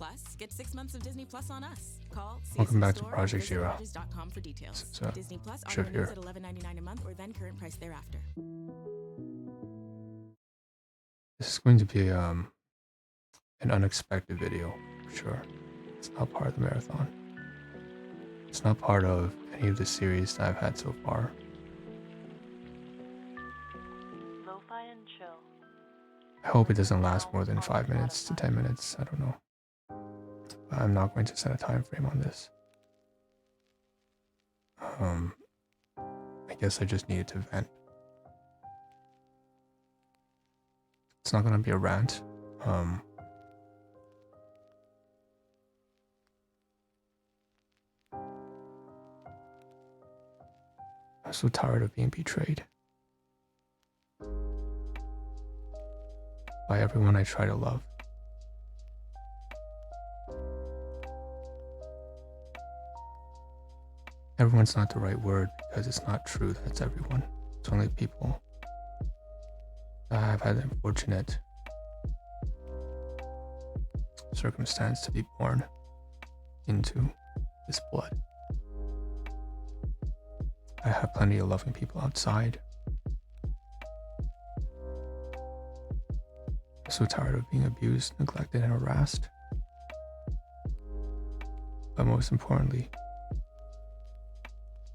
Plus, get 6 months of Disney Plus on us. Call Welcome back to Project Zero. for details. So, Disney Plus Shiv auto renews here. at $11.99 a month or then current price thereafter. This is going to be an unexpected video, for sure. It's not part of the marathon. It's not part of any of the series that I've had so far. Lo-fi and chill. I hope it doesn't last more than 5 minutes to 10 minutes. I don't know. But I'm not going to set a time frame on this. I guess I just needed to vent. It's not going to be a rant. I'm so tired of being betrayed by everyone I try to love. Everyone's not the right word because it's not true that it's everyone. It's only people that have had the unfortunate circumstance to be born into this blood. I have plenty of loving people outside. I'm so tired of being abused, neglected, and harassed. But most importantly,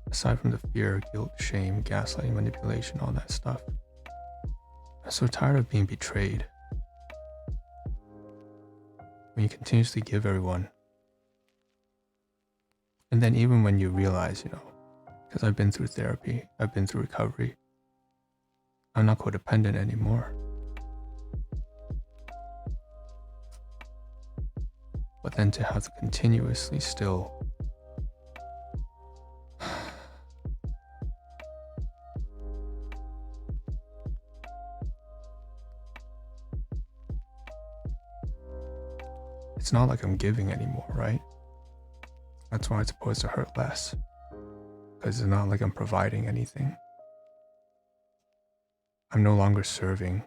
aside from the fear, guilt, shame, gaslighting, manipulation, all that stuff, I'm so tired of being betrayed. When you continuously give everyone, and then even when you realize, because I've been through therapy, I've been through recovery, I'm not codependent anymore. But then to have to continuously still it's not like I'm giving anymore, right? That's why it's supposed to hurt less. Because it's not like I'm providing anything. I'm no longer serving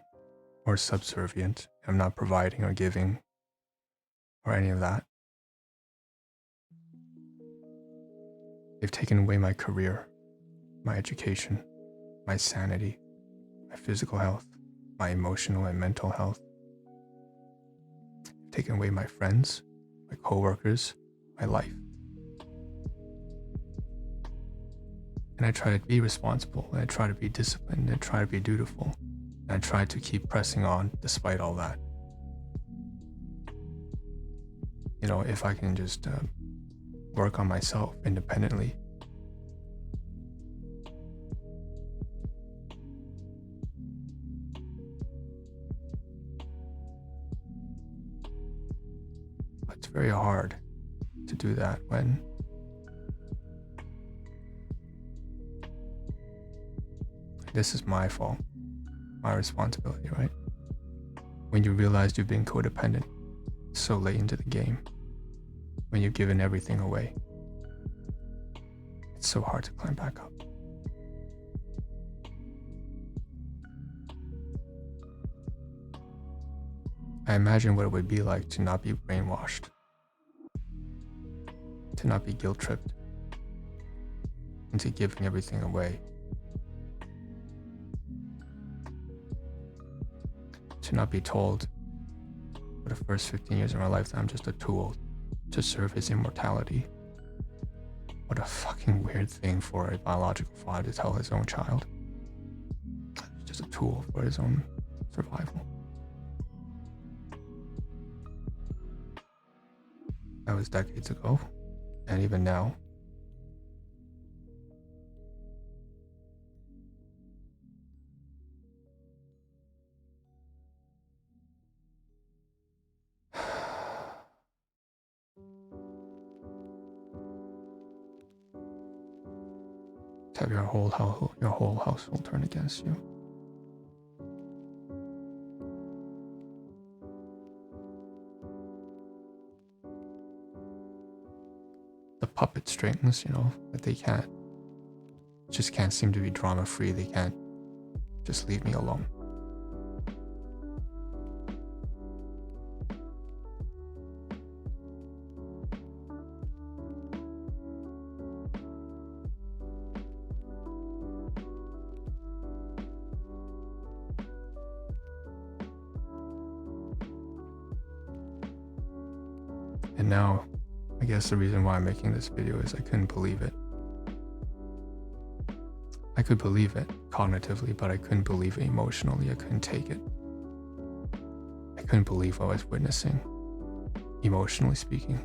or subservient. I'm not providing or giving or any of that. They've taken away my career, my education, my sanity, my physical health, my emotional and mental health. They've taken away my friends, my coworkers, my life. And I try to be responsible, and I try to be disciplined, and I try to be dutiful, and I try to keep pressing on despite all that. If I can just work on myself independently. But it's very hard to do that when this is my fault, my responsibility, right? When you realize you've been codependent so late into the game, when you've given everything away, it's so hard to climb back up. I imagine what it would be like to not be brainwashed, to not be guilt-tripped into giving everything away, to not be told for the first 15 years of my life that I'm just a tool to serve his immortality. What a fucking weird thing for a biological father to tell his own child. It's just a tool for his own survival. That was decades ago, and even now. To have your whole household turn against you. The puppet strings, that they just can't seem to be drama free. They can't just leave me alone. And now, I guess the reason why I'm making this video is I couldn't believe it. I could believe it cognitively, but I couldn't believe it emotionally. I couldn't take it. I couldn't believe what I was witnessing, emotionally speaking.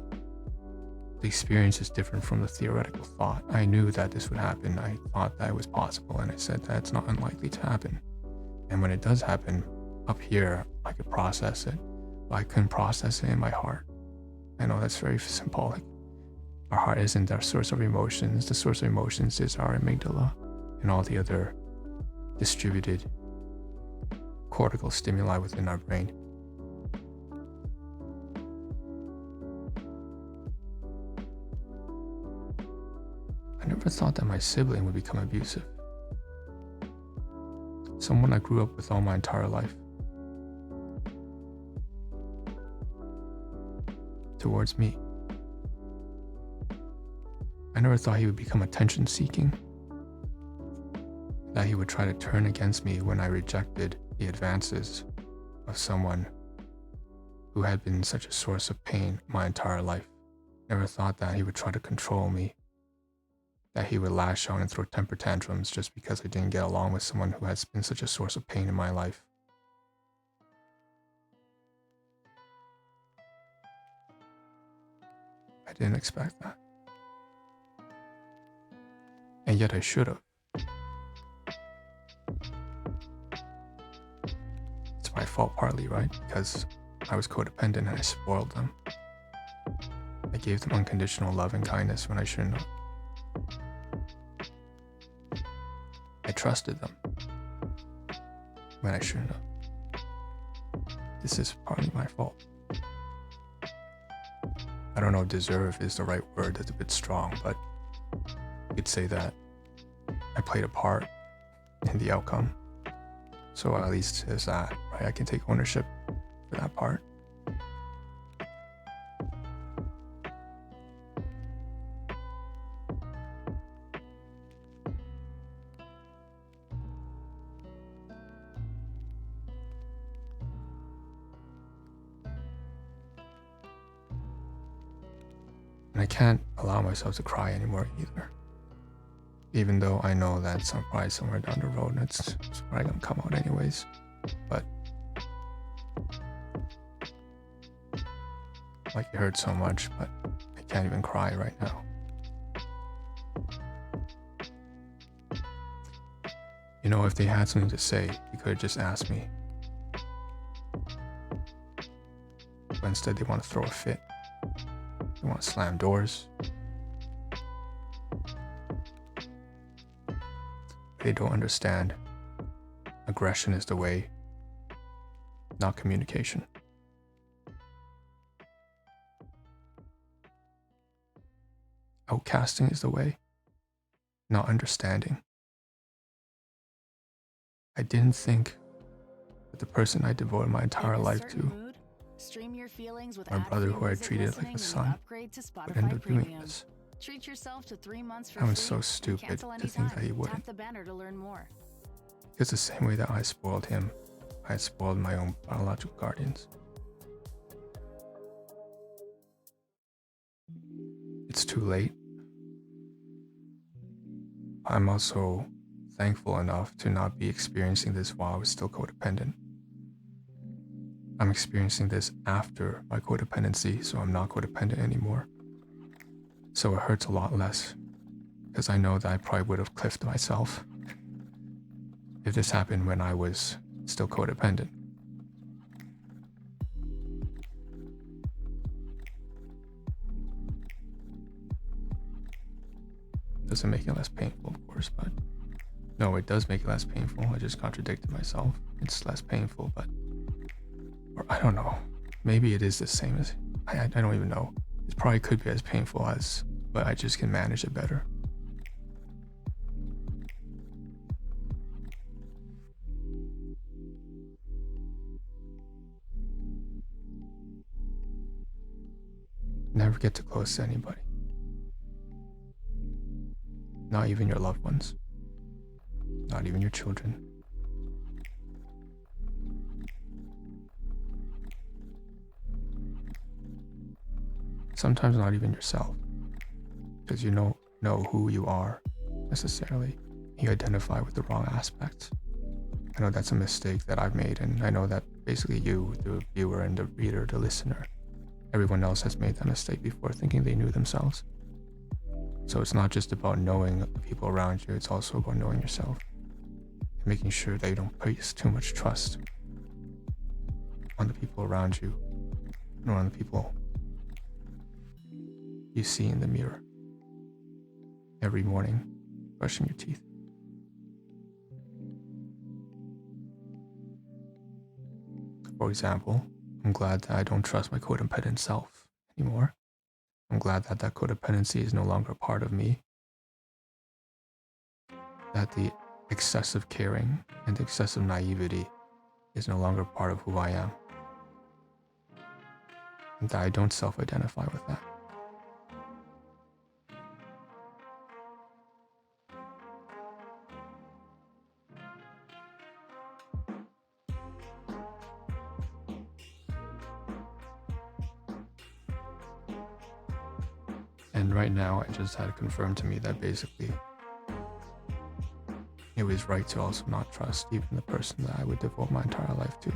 The experience is different from the theoretical thought. I knew that this would happen. I thought that it was possible, and I said that it's not unlikely to happen. And when it does happen, up here, I could process it, but I couldn't process it in my heart. I know that's very symbolic. Our heart isn't our source of emotions. The source of emotions is our amygdala and all the other distributed cortical stimuli within our brain. I never thought that my sibling would become abusive. Someone I grew up with all my entire life. Towards me. I never thought he would become attention-seeking. That he would try to turn against me when I rejected the advances of someone who had been such a source of pain my entire life. Never thought that he would try to control me. That he would lash out and throw temper tantrums just because I didn't get along with someone who has been such a source of pain in my life. I didn't expect that. And yet I should have. It's my fault partly, right? Because I was codependent and I spoiled them. I gave them unconditional love and kindness when I shouldn't have. I trusted them when I shouldn't have. This is partly my fault. I don't know if deserve is the right word, that's a bit strong, but you could say that I played a part in the outcome. So at least there's that, right? I can take ownership for that part. And I can't allow myself to cry anymore either. Even though I know that probably somewhere down the road it's probably gonna come out anyways. But like it hurts so much, but I can't even cry right now. You know, if they had something to say, they could have just asked me. But instead they want to throw a fit. They want to slam doors. They don't understand. Aggression is the way, not communication. Outcasting is the way, not understanding. I didn't think that the person I devoted my entire life to, stream your feelings with my brother who I treated like a son, would end up doing this. Treat yourself to 3 months for I was free. so stupid Cancel to think that he wouldn't. Tap the banner to learn more. Because the same way that I spoiled him, I had spoiled my own biological guardians. It's too late. I'm also thankful enough to not be experiencing this while I was still codependent. I'm experiencing this after my codependency, so I'm not codependent anymore. So it hurts a lot less, because I know that I probably would have cliffed myself if this happened when I was still codependent. Doesn't make it less painful, of course, but no, it does make it less painful. I just contradicted myself. It's less painful, but, or I don't know. Maybe it is the same as, I don't even know. It probably could be as painful as, but I just can manage it better. Never get too close to anybody. Not even your loved ones. Not even your children. sometimes not even yourself, because you don't know who you are necessarily. You identify with the wrong aspects. I know that's a mistake that I've made, and I know that basically you, the viewer and the reader, the listener, everyone else has made that mistake before, thinking they knew themselves. So it's not just about knowing the people around you, it's also about knowing yourself. And making sure that you don't place too much trust on the people around you, or on the people you see in the mirror every morning brushing your teeth. For example, I'm glad that I don't trust my codependent self anymore. I'm glad that that codependency is no longer a part of me. That the excessive caring and excessive naivety is no longer part of who I am. And that I don't self-identify with that. And right now, I just had it confirmed to me that basically it was right to also not trust even the person that I would devote my entire life to.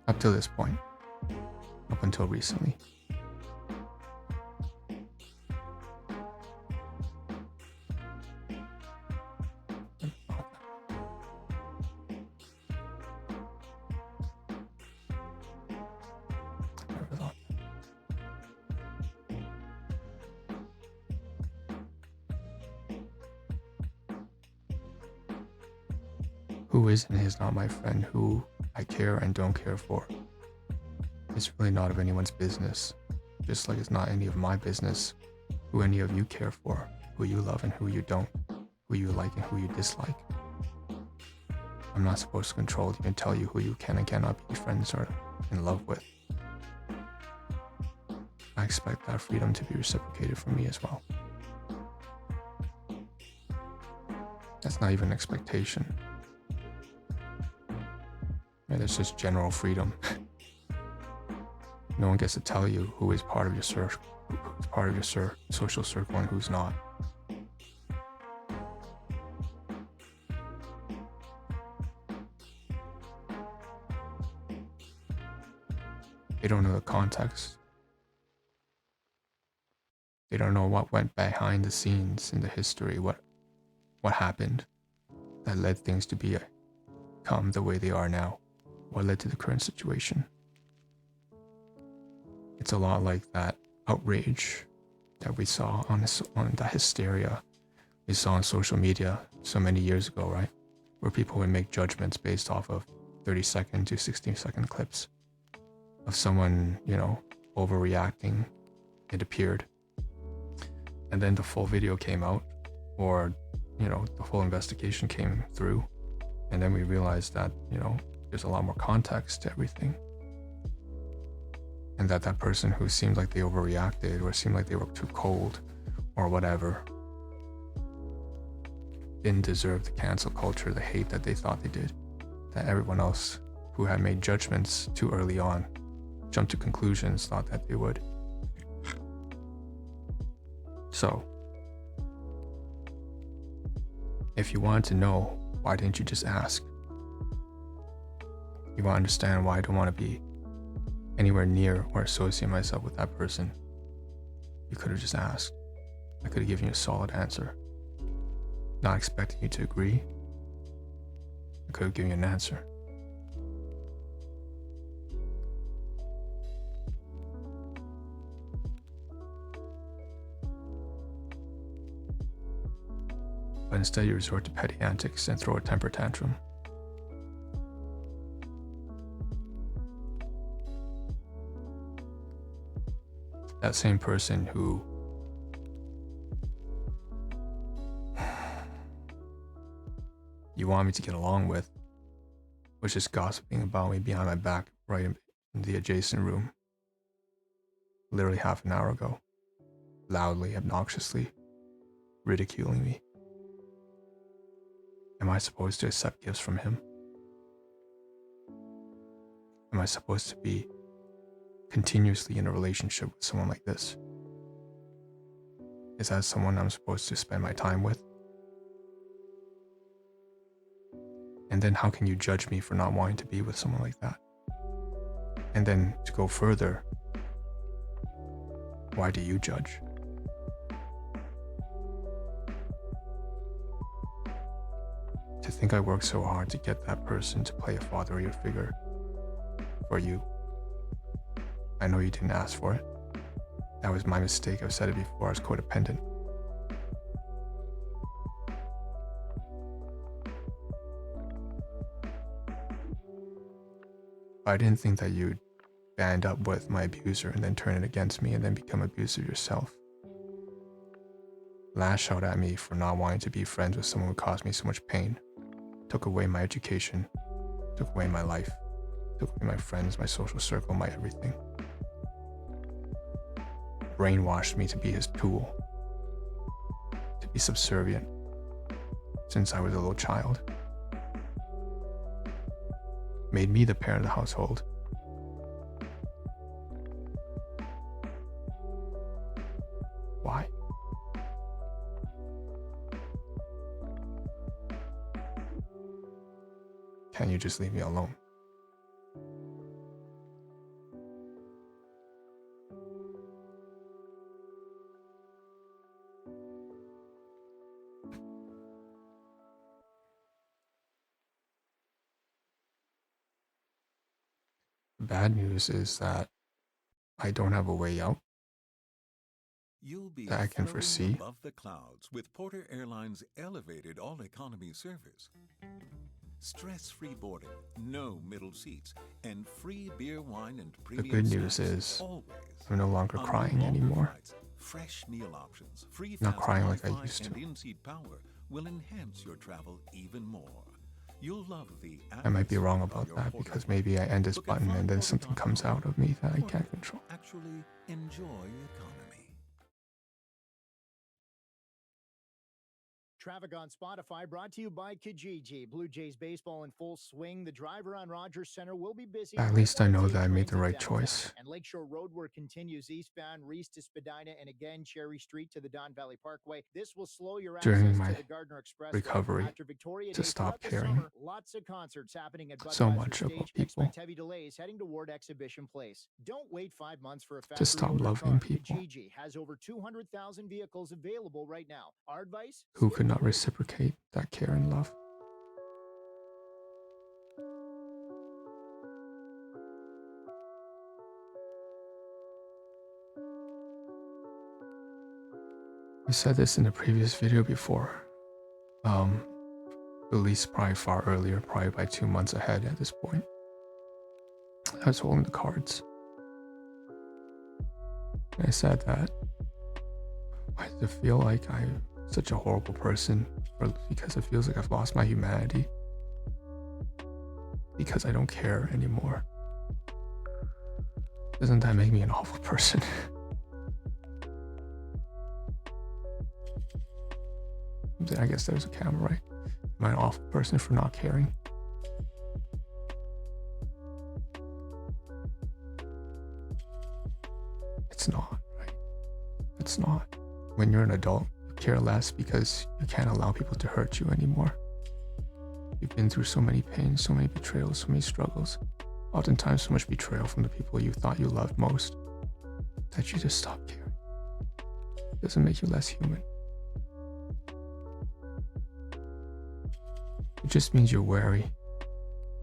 Up to this point. Up until recently. Who is and is not my friend, who I care and don't care for. It's really not of anyone's business, just like it's not any of my business who any of you care for, who you love and who you don't, who you like and who you dislike. I'm not supposed to control you and tell you who you can and cannot be friends or in love with. I expect that freedom to be reciprocated from me as well. That's not even an expectation. Right, there's just general freedom. No one gets to tell you who is part of your social circle and who's not. They don't know the context. They don't know what went behind the scenes in the history, what happened that led things to become the way they are now, what led to the current situation. It's a lot like that outrage that we saw on that hysteria we saw on social media so many years ago, right? Where people would make judgments based off of 30-second to 60-second clips of someone, overreacting, it appeared. And then the full video came out, or, the full investigation came through. And then we realized that, there's a lot more context to everything. And that person who seemed like they overreacted or seemed like they were too cold or whatever didn't deserve the cancel culture, the hate that they thought they did. That everyone else who had made judgments too early on, jumped to conclusions, thought that they would. So, if you wanted to know, why didn't you just ask? You want to understand why I don't want to be anywhere near or associate myself with that person, you could have just asked. I could have given you a solid answer. Not expecting you to agree. I could have given you an answer. But instead you resort to petty antics and throw a temper tantrum. That same person who you want me to get along with was just gossiping about me behind my back right in the adjacent room literally half an hour ago, loudly, obnoxiously ridiculing me. Am I supposed to accept gifts from him? Am I supposed to be continuously in a relationship with someone like this? Is that someone I'm supposed to spend my time with? And then how can you judge me for not wanting to be with someone like that? And then to go further, why do you judge? To think I worked so hard to get that person to play a fatherly figure for you. I know you didn't ask for it. That was my mistake. I've said it before, I was codependent. But I didn't think that you'd band up with my abuser and then turn it against me and then become abusive yourself. Lash out at me for not wanting to be friends with someone who caused me so much pain. Took away my education, took away my life, took away my friends, my social circle, my everything. Brainwashed me to be his tool, to be subservient since I was a little child. Made me the parent of the household. Why? Can't you just leave me alone? The bad news is that I don't have a way out You'll be that I can floating foresee. above the clouds with Porter Airlines' elevated all-economy service. Stress-free boarding, no middle seats, and free beer, wine, and The premium good news snacks is always. I'm no longer On crying longer anymore. flights, fresh meal options, free Not fast crying like I Wi-Fi, used to. and in-seat power will enhance your travel even more. You'll love the I might be wrong atmosphere about of your that Porter because flight. maybe I end this Look at button and then flyporter.com. something comes out of me that I Porter, can't control. Actually, enjoy economy. Traffic on Spotify brought to you by Kijiji. Blue Jays baseball in full swing. The driver on Rogers Center will be busy. At least I know that I made Trains the in right downtown. choice. And Lakeshore Road work continues eastbound Reese to Spadina and again Cherry Street to the Don Valley Parkway. This will slow your During access my to the Gardner Expressway. recovery After Victoria to Day stop throughout the caring summer, lots of concerts happening at so Budweiser much about Stage. people, Expect heavy delays heading toward Exhibition Place. Don't wait 5 months for a to factory stop ordered loving car. people Kijiji has over 200,000 vehicles available right now. Our advice? who Skip could the not wait. reciprocate that care and love. I said this in the previous video before. Released probably far earlier, probably by 2 months ahead at this point. I was holding the cards. And I said that, why does it feel like I'm such a horrible person? Or because it feels like I've lost my humanity. Because I don't care anymore. Doesn't that make me an awful person? I guess there's a camera, right? Am I an awful person for not caring? It's not, right? It's not. When you're an adult, you care less because you can't allow people to hurt you anymore. You've been through so many pains, so many betrayals, so many struggles. Oftentimes so much betrayal from the people you thought you loved most that you just stop caring. It doesn't make you less human. It just means you're wary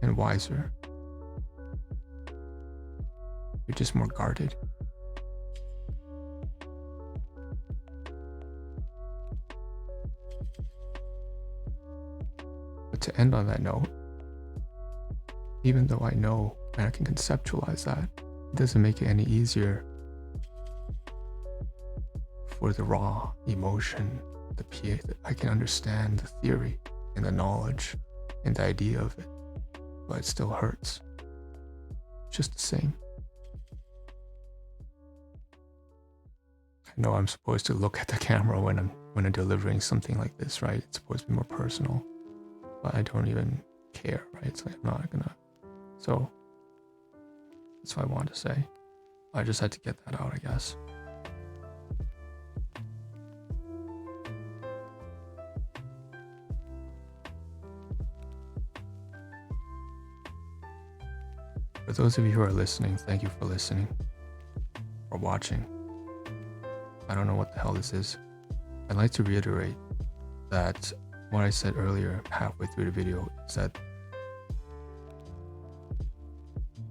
and wiser. You're just more guarded. But to end on that note, even though I know and I can conceptualize that, it doesn't make it any easier for the raw emotion, the PA. I can understand the theory and the knowledge and the idea of it, but it still hurts. Just the same. I know I'm supposed to look at the camera when I'm delivering something like this, right? It's supposed to be more personal, but I don't even care, right? It's like I'm not gonna. So that's what I wanted to say. I just had to get that out, I guess. For those of you who are listening, thank you for listening or watching. I don't know what the hell this is. I'd like to reiterate that what I said earlier halfway through the video is that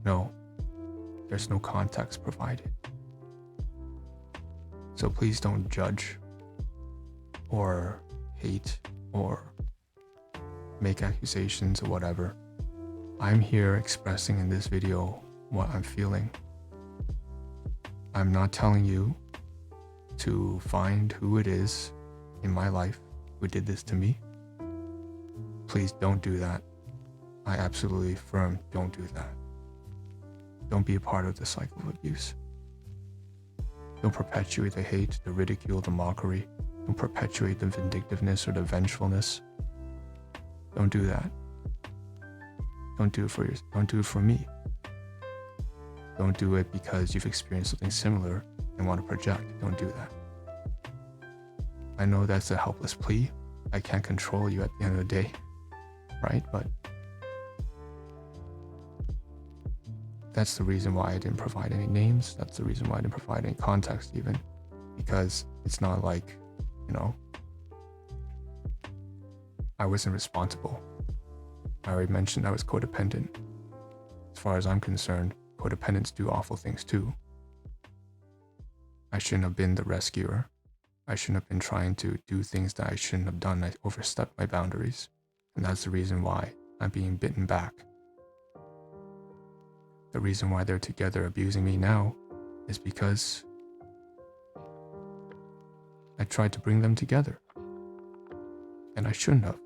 no, there's no context provided. So please don't judge or hate or make accusations or whatever. I'm here expressing in this video what I'm feeling. I'm not telling you to find who it is in my life who did this to me. Please don't do that. I absolutely affirm, don't do that. Don't be a part of the cycle of abuse. Don't perpetuate the hate, the ridicule, the mockery. Don't perpetuate the vindictiveness or the vengefulness. Don't do that. Don't do it for me. Don't do it because you've experienced something similar and want to project. Don't do that. I know that's a helpless plea. I can't control you at the end of the day, right? But that's the reason why I didn't provide any names. That's the reason why I didn't provide any context even, because it's not like, I wasn't responsible. I already mentioned I was codependent. As far as I'm concerned, codependents do awful things too. I shouldn't have been the rescuer. I shouldn't have been trying to do things that I shouldn't have done. I overstepped my boundaries. And that's the reason why I'm being bitten back. The reason why they're together abusing me now is because I tried to bring them together. And I shouldn't have.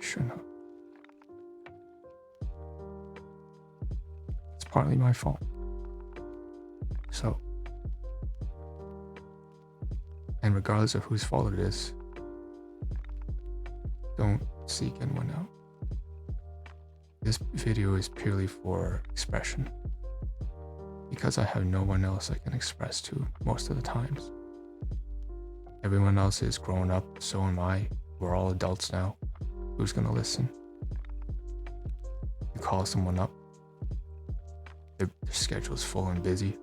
Shouldn't have. It's partly my fault. So, and regardless of whose fault it is, don't seek anyone out. This video is purely for expression, because I have no one else I can express to most of the times. Everyone else is grown up, so am I. We're all adults now. Who's gonna listen? You call someone up, their schedule's full and busy.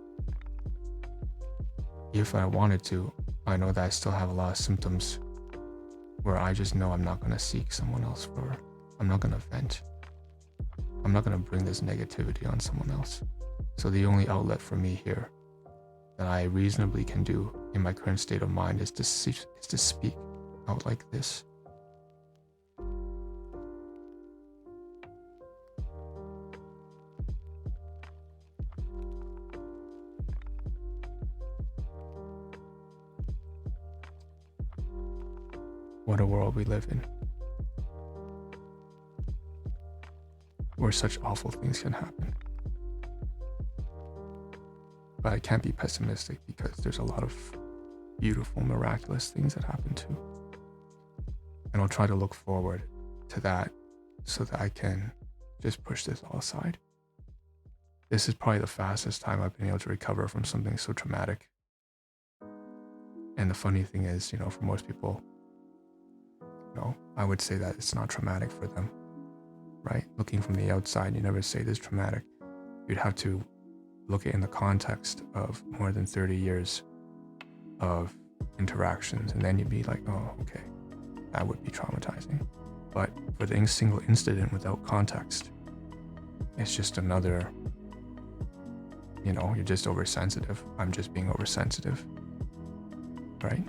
If I wanted to, I know that I still have a lot of symptoms where I just know I'm not gonna seek someone else for. I'm not gonna vent. I'm not gonna bring this negativity on someone else. So the only outlet for me here that I reasonably can do in my current state of mind is to speak out like this. What a world we live in, where such awful things can happen. But I can't be pessimistic because there's a lot of beautiful, miraculous things that happen too. And I'll try to look forward to that so that I can just push this all aside. This is probably the fastest time I've been able to recover from something so traumatic. And the funny thing is, for most people, I would say that it's not traumatic for them, right? Looking from the outside, you never say this traumatic. You'd have to look at it in the context of more than 30 years of interactions, and then you'd be like, oh, okay, that would be traumatizing. But for the single incident without context, it's just another, you're just oversensitive. I'm just being oversensitive, right?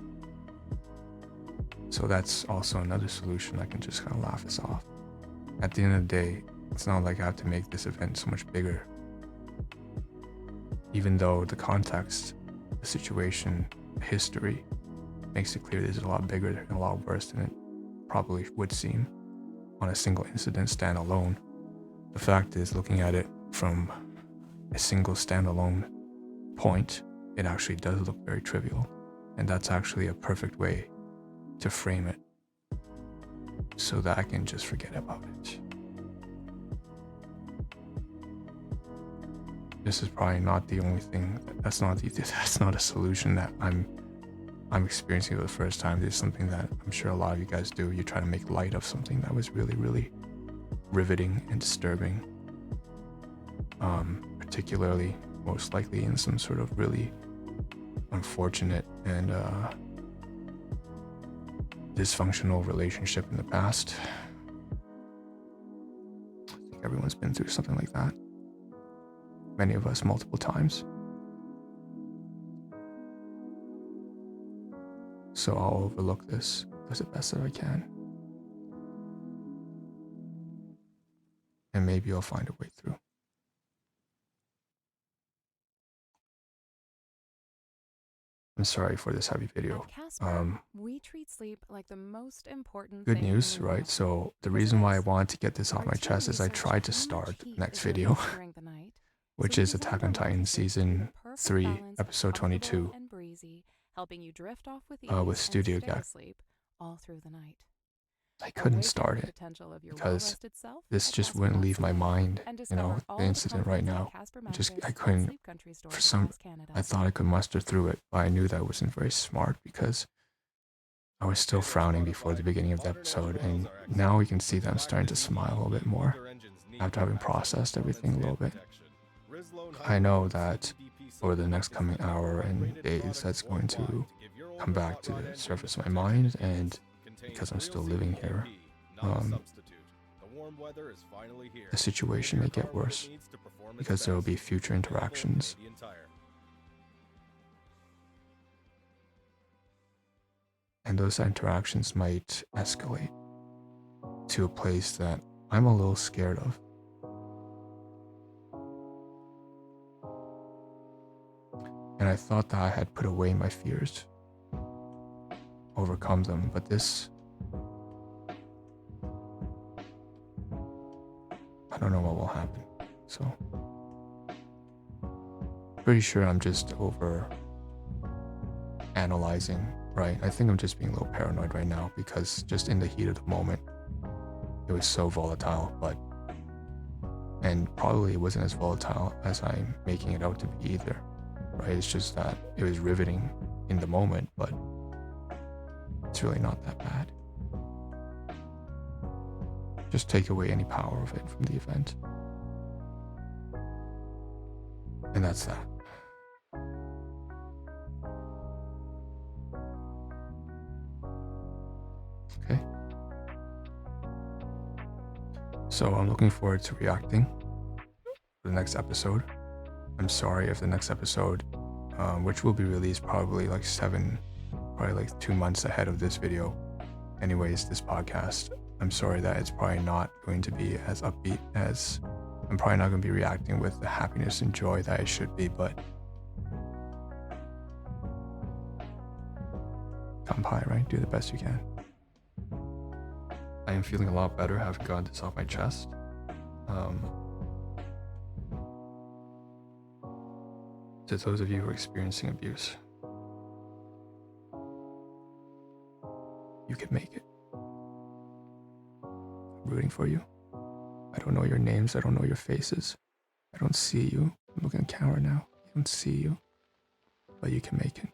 So that's also another solution. I can just kind of laugh this off. At the end of the day, it's not like I have to make this event so much bigger. Even though the context, the situation, the history makes it clear this is a lot bigger and a lot worse than it probably would seem on a single incident standalone. The fact is, looking at it from a single standalone point, it actually does look very trivial. And that's actually a perfect way to frame it so that I can just forget about it. this is probably not the only thing. That's not a solution that I'm experiencing for the first time. This is something that I'm sure a lot of you guys do. You try to make light of something that was really, really riveting and disturbing. Particularly, most likely in some sort of really unfortunate and dysfunctional relationship in the past. I think everyone's been through something like that. Many of us multiple times. So I'll overlook this as the best that I can. And maybe I'll find a way through. I'm sorry for this heavy video. At Casper, we treat sleep like the most important Good thing news, in the right? world. So the reason why I wanted to get this off my chest is I tried to start the next video, which is Attack on Titan Season 3, Episode 22, with Studio Gag. All through the night. I couldn't start it because this just wouldn't leave my mind. You know, the incident right now, I couldn't, I thought I could muster through it, but I knew that wasn't very smart because I was still frowning before the beginning of the episode, and now we can see that I'm starting to smile a little bit more after having processed everything a little bit. I know that over the next coming hour and days, that's going to come back to the surface of my mind, and because I'm still living here, the situation may get worse because there will be future interactions. And those interactions might escalate to a place that I'm a little scared of. And I thought that I had put away my fears, overcome them, but this, I don't know what will happen. So pretty sure I'm just over analyzing, right? I think I'm just being a little paranoid right now because just in the heat of the moment, it was so volatile, and probably it wasn't as volatile as I'm making it out to be either, right? It's just that it was riveting in the moment, but it's really not that bad. Just take away any power of it from the event. And that's that. Okay. So I'm looking forward to reacting to the next episode. I'm sorry if the next episode, which will be released probably like 2 months ahead of this video. Anyways, this podcast, I'm sorry that it's probably not going to be as upbeat as, I'm probably not going to be reacting with the happiness and joy that it should be, but kanpai, right? Do the best you can. I am feeling a lot better having gotten this off my chest. To those of you who are experiencing abuse, you can make it. I'm rooting for you. I don't know your names. I don't know your faces. I don't see you. I'm looking at the camera now. I don't see you. But you can make it.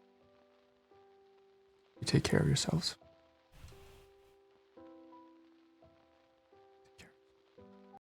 You take care of yourselves.